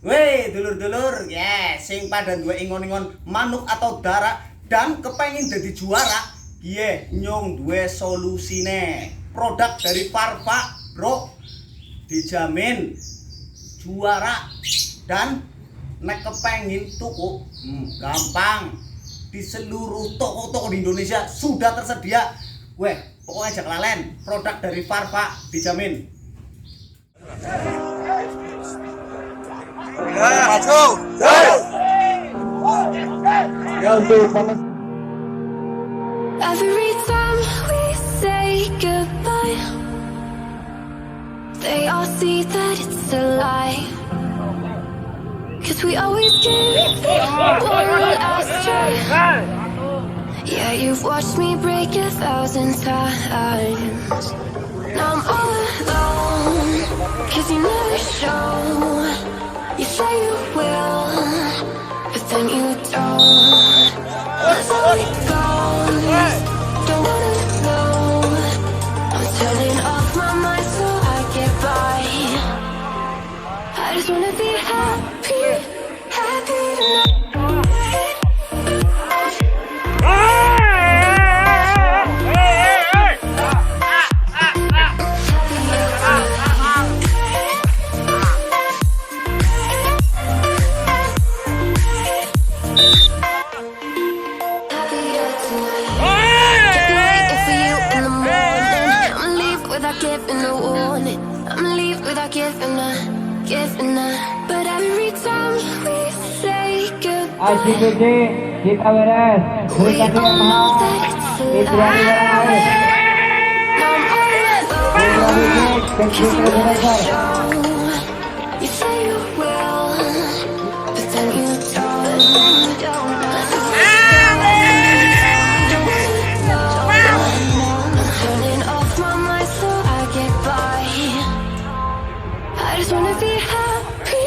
Weh, dulur-dulur, sing pada duwe ingon-ingon manuk atau darah dan kepengin jadi juara, nyong duwe solusine. Produk dari FARFA, bro, dijamin juara dan nek kepengin tuku, gampang. Di seluruh toko-toko di Indonesia sudah tersedia. Weh, pokoknya jangan lalen, produk dari FARFA dijamin. Every time we say goodbye, they all see that it's a lie. 'Cause we always give one last try. Yeah, you've watched me break 1,000 times. Now I'm all alone, 'cause you never show. You say you will, but then you don't. That's how it goes. Don't wanna know. I'm turning off my mind so I get by. I just wanna be happy, happy tonight. But every time we say goodbye, ICPC kita beres. Berikan dia mahal. Itu yang beres. you say you will, but then you don't. I'm turning off my mind so I get by. I just wanna be happy.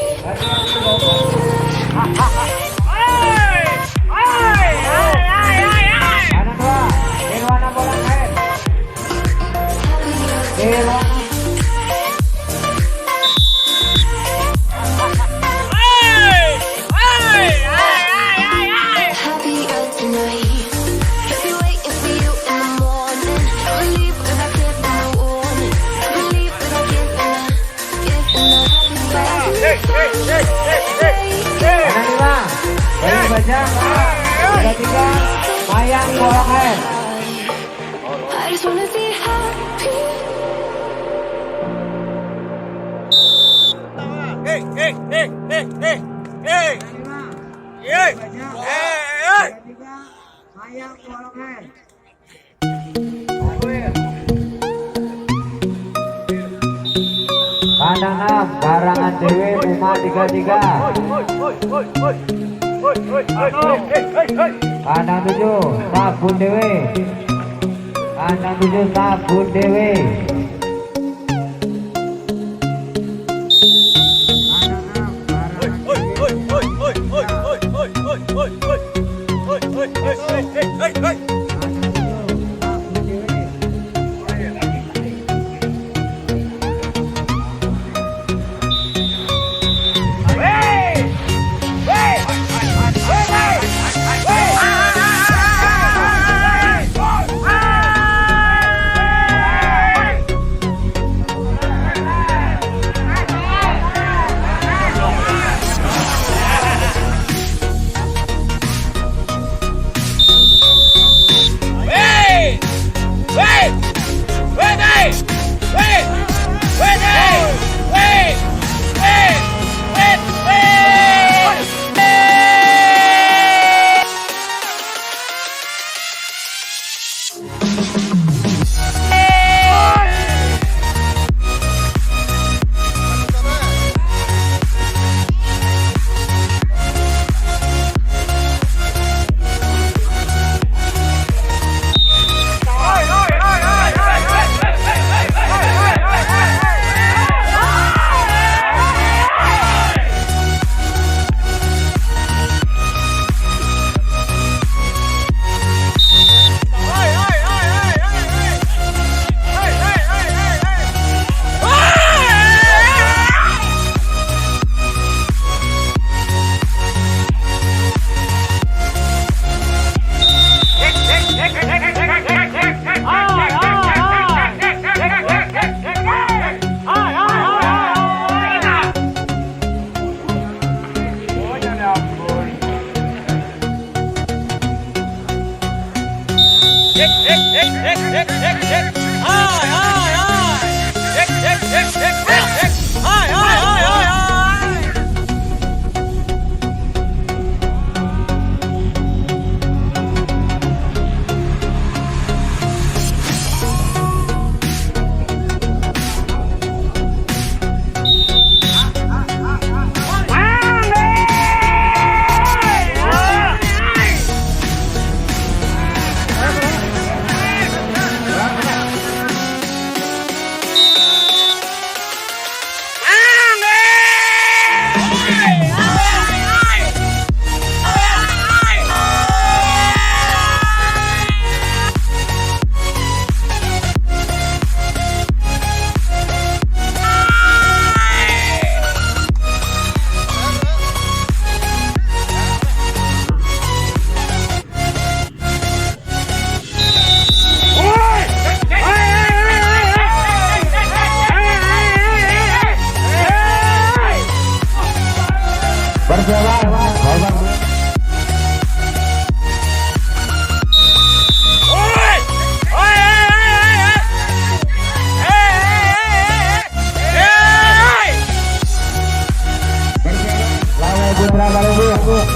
Happier tonight. I'll be waiting for you in the morning. I'ma leave without giving a warning. I'ma leave without giving a. Dari bajang, tiga, mayang kolong air. I just wanna be happy. Kandang 6, Karangan Dewi, Uma 33. Kandang 7, Sabun Dewi. Kandang 7, Sabun Dewi.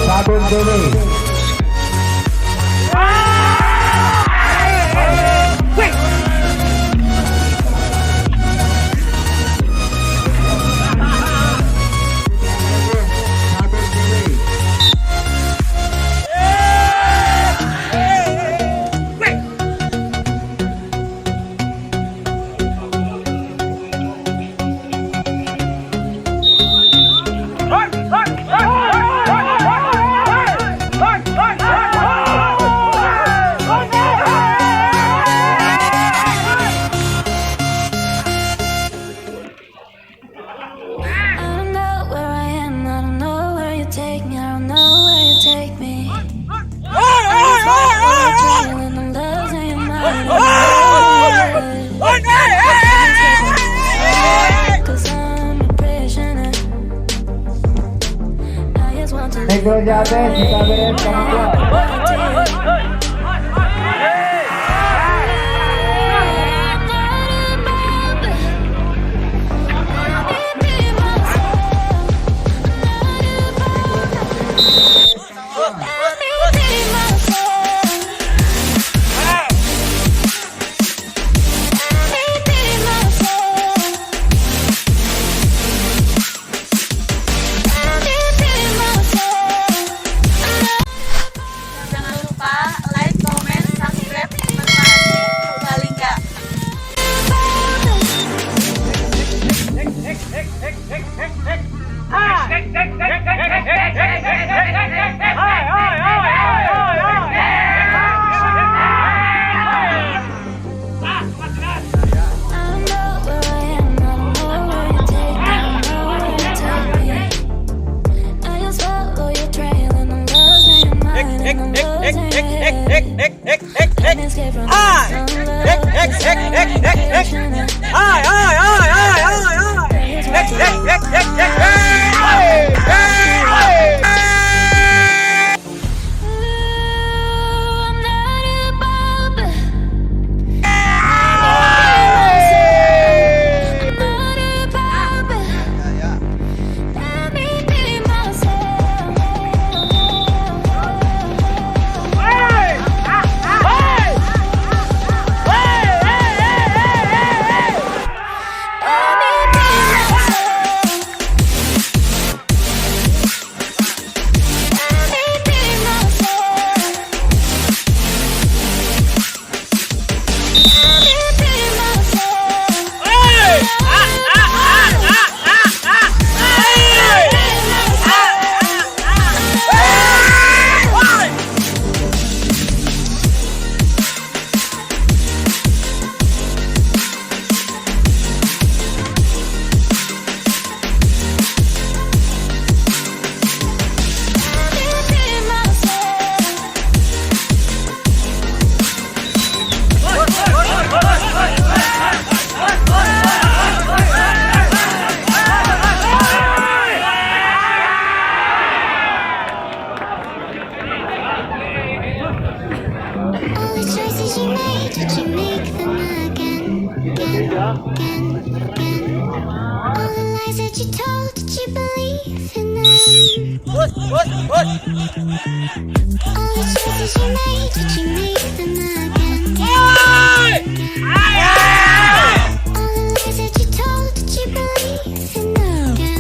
Sabun dulu. Negro Jabe, kita beres kamu keluar. Jangan lupa like, comment, subscribe, merpatipurbalingga. All the choices you made, did you make them again? All the lies that you told, did you believe in them again?